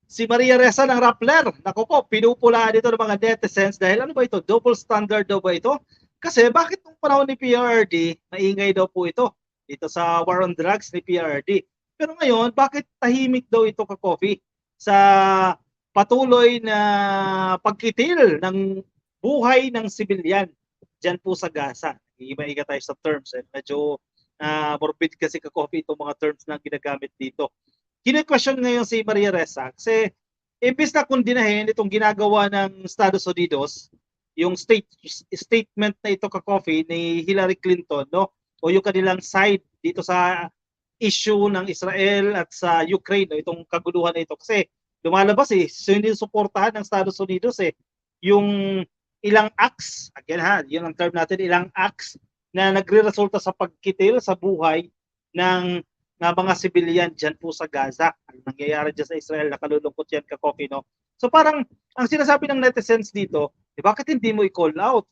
Si Maria Ressa ng Rappler. Naku po, pinupulaan dito ng mga netizens dahil ano ba ito? Double standard daw ba ito? Kasi bakit nung panahon ni PRRD, maingay daw po ito dito sa war on drugs ni PRRD. Pero ngayon, bakit tahimik daw ito ka coffee sa patuloy na pagkitil ng buhay ng sibilyan dyan po sa Gaza? Iba-iga tayo sa terms. Medyo morbid kasi ka coffee itong mga terms na ginagamit dito. Kine-question ngayon si Maria Ressa kasi imbis na kundinahin itong ginagawa ng Estados Unidos, yung statement na ito ka coffee ni Hillary Clinton, no? O yung kanilang side dito sa issue ng Israel at sa Ukraine, no? Itong kaguluhan na ito kasi lumalabas sinusuportahan ng Estados Unidos yung ilang acts, again ha, yun ang term natin, ilang acts na nagre-resulta sa pagkitil sa buhay ng mga sibilyan dyan po sa Gaza. Ang nangyayari dyan sa Israel, nakalulungkot yan ka coffee, no? So parang, ang sinasabi ng netizens dito, bakit hindi mo i-call out?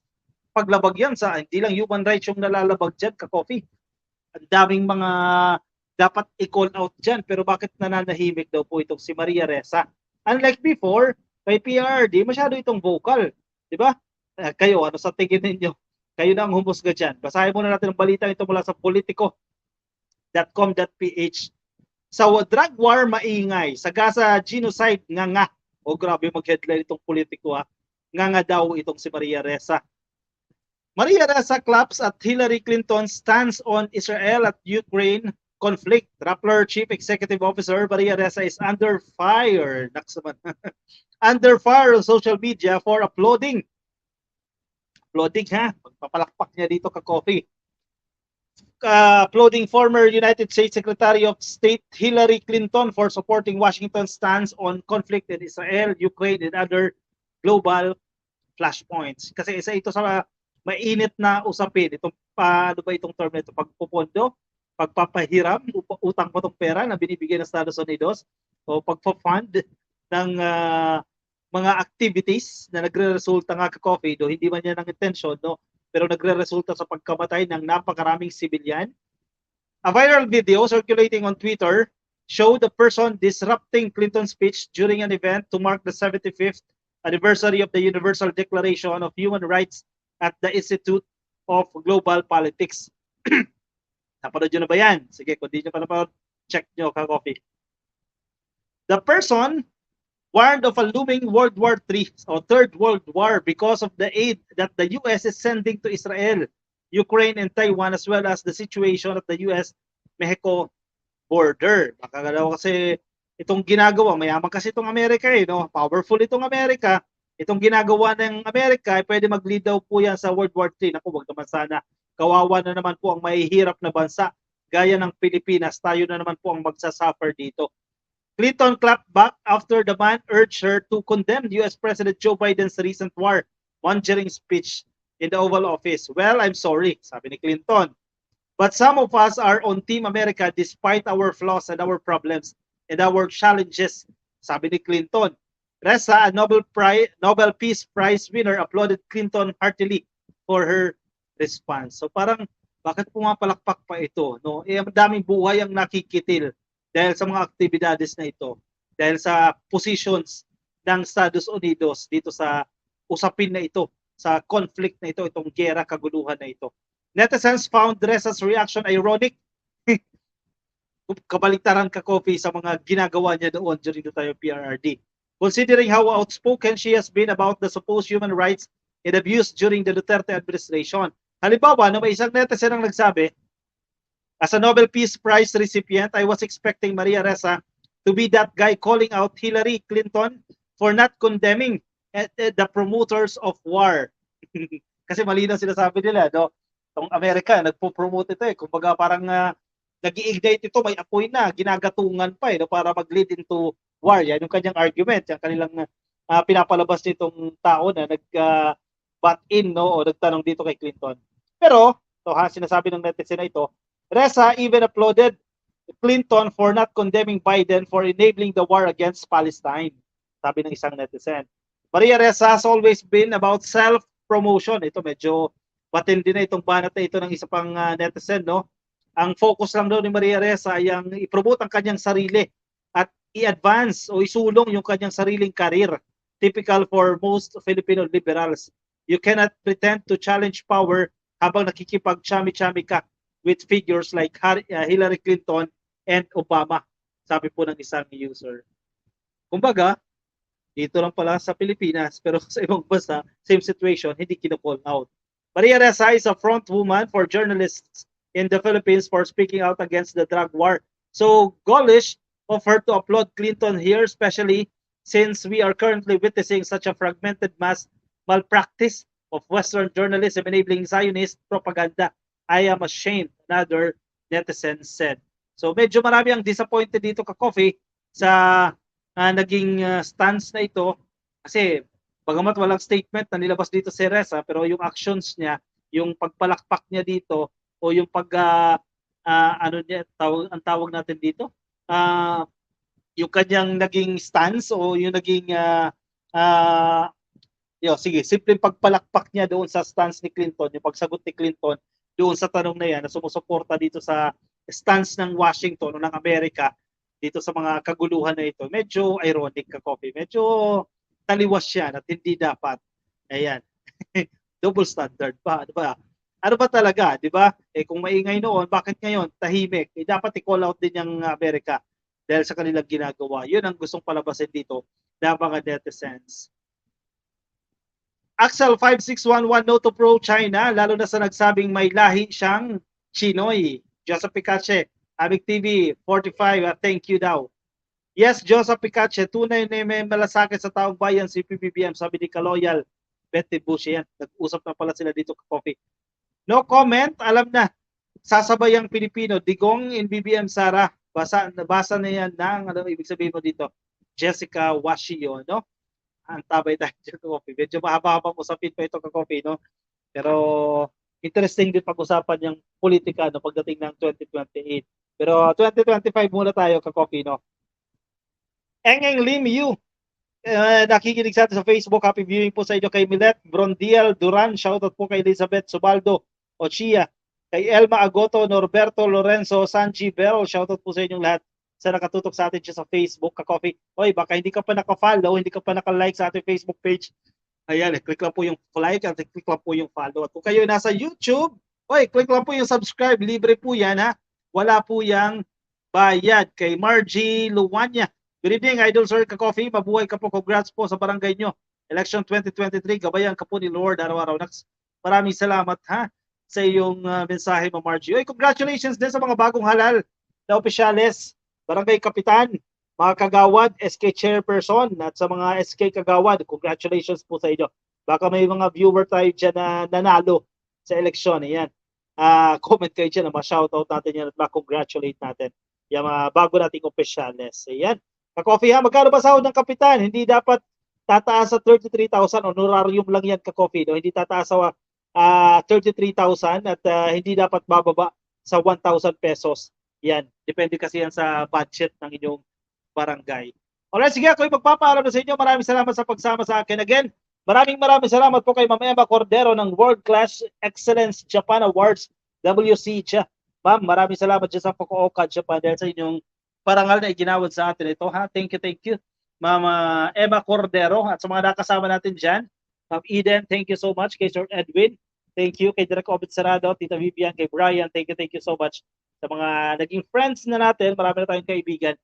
Paglabag yan sa, hindi lang human rights yung nalalabag dyan ka coffee. Ang daming mga dapat i-call out dyan, pero bakit nananahimik daw po itong si Maria Ressa? Unlike before, kay PRD, masyado itong vocal. Di ba? Kayo, ano sa tingin ninyo? Kayo na ang humusga dyan. Basahin muna natin ang balita ito mula sa Politico .com.ph. Sa drug war maingay, sa Gaza genocide nga. O grabe mag-headline itong Politico ha. Nga daw itong si Maria Ressa. Maria Ressa claps at Hillary Clinton stands on Israel at Ukraine conflict. Rappler Chief Executive Officer Maria Ressa is under fire. Under fire on social media for applauding. Applauding ha. Pagpapalakpak niya dito ka coffee. Applauding former United States Secretary of State Hillary Clinton for supporting Washington's stance on conflict in Israel, Ukraine, and other global flashpoints. Kasi isa ito sa mainit na usapin. Itong, ano ba itong term na ito? Pagpupondo, pagpapahiram, utang pa itong pera na binibigay ng Estados Unidos, o pagpa-fund ng mga activities na nagre-resulta nga ka coffee, do hindi man yan ang intention, no? Pero nagre-resulta sa pagkamatay ng napakaraming sibilyan. A viral video circulating on Twitter showed the person disrupting Clinton's speech during an event to mark the 75th anniversary of the Universal Declaration of Human Rights at the Institute of Global Politics. Napanood nyo na ba yan? Sige, kung di nyo pa napanood, check nyo ka coffee. The person warned of a looming World War III or Third World War because of the aid that the US is sending to Israel, Ukraine, and Taiwan, as well as the situation at the US-Mexico border. Makagalaw kasi itong ginagawa, mayaman kasi itong Amerika no? Powerful itong Amerika. Itong ginagawa ng Amerika, pwede mag-lead daw po yan sa World War III. Naku, wag naman sana. Kawawa na naman po ang mahihirap na bansa. Gaya ng Pilipinas, tayo na naman po ang magsasuffer dito. Clinton clapped back after the man urged her to condemn US President Joe Biden's recent war-mongering speech in the Oval Office. Well, I'm sorry, sabi ni Clinton. But some of us are on Team America despite our flaws and our problems and our challenges, sabi ni Clinton. Ressa, a Nobel Peace Prize winner, applauded Clinton heartily for her response. So parang, bakit pumapalakpak pa ito? No? Ang daming buhay ang nakikitil dahil sa mga aktibidades na ito, dahil sa positions ng Estados Unidos dito sa usapin na ito, sa conflict na ito, itong gera, kaguluhan na ito. Netizens found Ressa's reaction ironic. Kabaliktaran ka coffee sa mga ginagawa niya doon during the time of PRRD. Considering how outspoken she has been about the supposed human rights and abuse during the Duterte administration. Halimbawa, no, may isang netizen ang nagsabi, as a Nobel Peace Prize recipient, I was expecting Maria Ressa to be that guy calling out Hillary Clinton for not condemning the promoters of war. Kasi malinaw sinasabi nila, no? Itong Amerika, nagpo-promote ito Kumbaga parang nag-i-ignite ito, may apoy na, ginagatungan pa no? Para mag-lead into war. Yan yung kanyang argument, yung kanilang pinapalabas nitong tao na nag-butt in, no? O nagtanong dito kay Clinton. Pero, sinasabi ng netizen na ito, Ressa even applauded Clinton for not condemning Biden for enabling the war against Palestine. Sabi ng isang netizen. Maria Ressa has always been about self-promotion. Ito medyo matindi na itong banat na ito ng isa pang netizen. No? Ang focus lang daw ni Maria Ressa ay ang i-promote ang kanyang sarili at i-advance o isulong yung kanyang sariling karir. Typical for most Filipino liberals. You cannot pretend to challenge power habang nakikipag-chami-chami ka with figures like Hillary Clinton and Obama, sabi po ng isang user. Kumbaga, dito lang pala sa Pilipinas, pero sa ibang bansa, same situation, hindi kino-call out. Maria Ressa is a front woman for journalists in the Philippines for speaking out against the drug war. So, Golish of her to applaud Clinton here, especially since we are currently witnessing such a fragmented mass malpractice of Western journalism enabling Zionist propaganda. I am ashamed, another netizen said. So, medyo marami ang disappointed dito ka Coffee sa naging stance na ito kasi bagamat walang statement na nilabas dito si Ressa pero yung actions niya, yung pagpalakpak niya dito o yung pag ano niya ang tawag natin dito yung kanyang naging stance o yung naging sige, simpleng pagpalakpak niya doon sa stance ni Clinton, yung pagsagot ni Clinton doon sa tanong na yan na sumusuporta dito sa stance ng Washington o ng Amerika dito sa mga kaguluhan na ito. Medyo ironic ka Coffee. Medyo taliwas siya at hindi dapat. Ayan. Double standard pa, di ba? Ano ba talaga, di ba? Kung maingay noon, bakit ngayon tahimik? Dapat i-call out din yung Amerika dahil sa kanilang ginagawa. Yun ang gustong palabasin dito ng mga netizens. Axel 5611 no to pro China, lalo na sa nagsabing may lahi siyang Chinoy. Joseph Picache, Amig TV 45, thank you daw. Yes, Joseph Picache, tunay na may malasakit sa taong bayan si PBBM, sabi ni Kaloyal. Betty Bush yan. Nag-usap na pala sila dito ka Coffee. No comment, alam na. Sasabay ang Pilipino, digong in BBM Sara. Basa na yan ng, ano ibig sabihin mo dito? Jessica Washio, no? Ang tabay tayo dito ka Coffee. Medyo mahaba-habang usapin pa ito ka Coffee, no? Pero interesting din pag-usapan yung politika no, pagdating ng 2028. Pero 2025 muna tayo ka Coffee, no? Engeng Lim Yu, nakikinig sa atin sa Facebook. Happy viewing po sa inyo kay Milet Brondiel Duran. Shoutout po kay Elizabeth Subaldo Ochia. Kay Elma Agoto, Norberto Lorenzo, Sanji Bell. Shoutout po sa inyong lahat sa nakatutok sa atin siya sa Facebook ka Coffee. Oy, baka hindi ka pa naka-follow, hindi ka pa naka-like sa ating Facebook page. Ayan, click lang po yung like at click lang po yung follow. At kung kayo nasa YouTube, oy, click lang po yung subscribe. Libre po yan ha. Wala po yang bayad. Kay Margie Luwanya. Good evening, Idol Sir ka Coffee. Mabuhay ka po. Congrats po sa barangay nyo. Election 2023, gabayan ka po ni Lord araw-araw. Maraming salamat ha sa iyong mensahe mo, Margie. Oy, congratulations din sa mga bagong halal na opisyales, barangay kapitan, mga kagawad, SK chairperson at sa mga SK kagawad, congratulations po sa inyo. Baka may mga viewer tayo dyan na nanalo sa eleksyon. Ayan. Comment kayo dyan, ma-shoutout natin yan at ma-congratulate natin yung mga bago nating opisyales. Ayan. Ka-Coffee ha, magkano ba sahod ng kapitan? Hindi dapat tataas sa 33,000, honorarium lang yan ka-Coffee. No? Hindi tataas sa 33,000 at hindi dapat bababa sa 1,000 pesos. Yan. Depende kasi yan sa budget ng inyong barangay. Alright, sige ako magpapaalam na sa inyo. Maraming salamat sa pagsama sa akin. Again, maraming salamat po kay Ma'am Emma Cordero ng World Class Excellence Japan Awards, WC. Ma'am, maraming salamat dyan sa Fukuoka, Japan dahil sa inyong parangal na iginawad sa atin ito. Ha? Thank you. Ma'am Emma Cordero at sa mga nakasama natin dyan. Ma'am Eden, thank you so much. Kay Sir Edwin, thank you. Kay Direk Obed Sarado, Tita Vivian, kay Brian, thank you so much. Sa mga naging friends na natin, marami na tayong kaibigan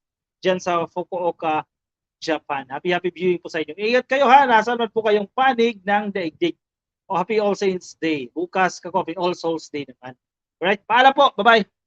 dyan sa Fukuoka, Japan. Happy viewing po sa inyo. Ingat kayo ha, nasa naman po kayong panig ng daigdig. O Happy All Saints Day. Bukas ka Coffee, All Souls Day naman. Alright, paalam po. Bye-bye.